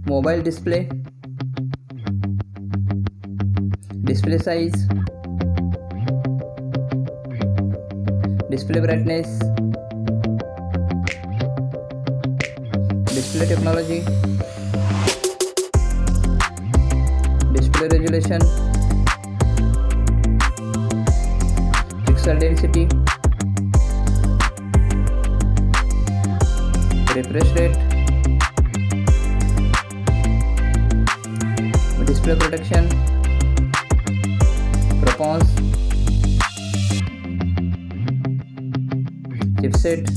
mobile display, display size, display brightness, display technology, display resolution, pixel density, refresh rate, display protection, propons, chipset,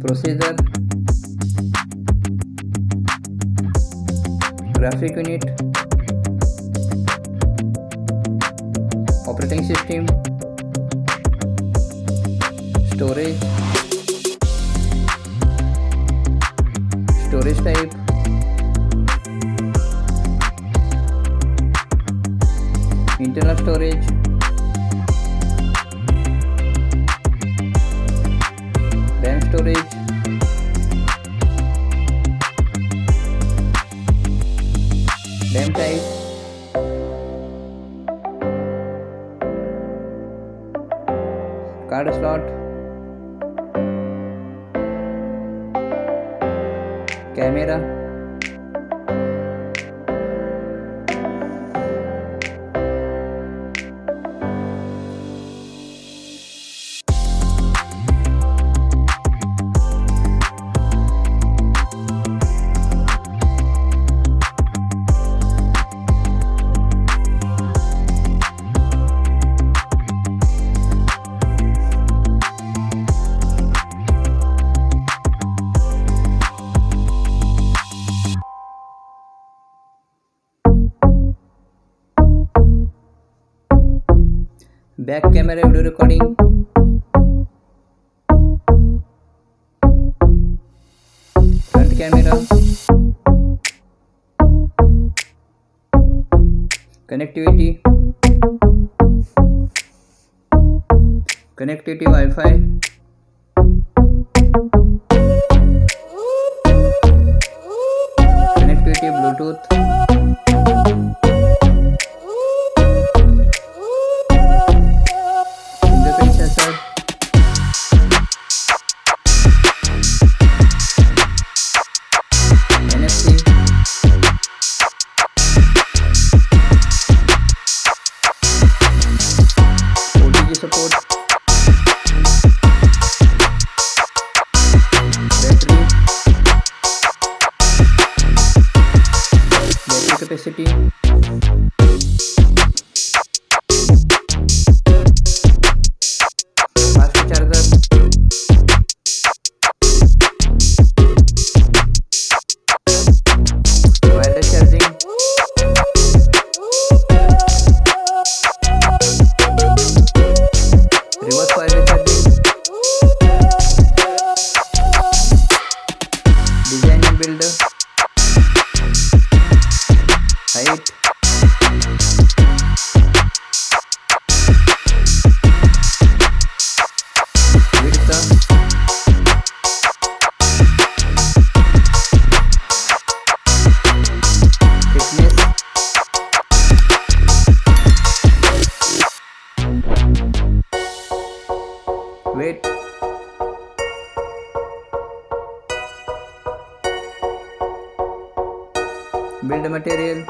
processor, graphic unit, operating system, storage, storage type, internal storage, RAM storage, RAM type, card slot, camera, back camera video recording, front camera, connectivity, Wi-Fi, connectivity Bluetooth, fingerprint sensor, NFC, OTG support, battery capacity, fast charger, wireless charging, reverse wireless charging, design and build, height, width, thickness, weight, build material,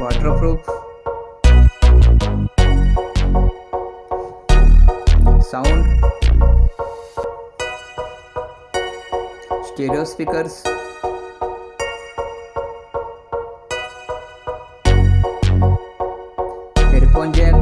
waterproof, sound, stereo speakers, headphone jack,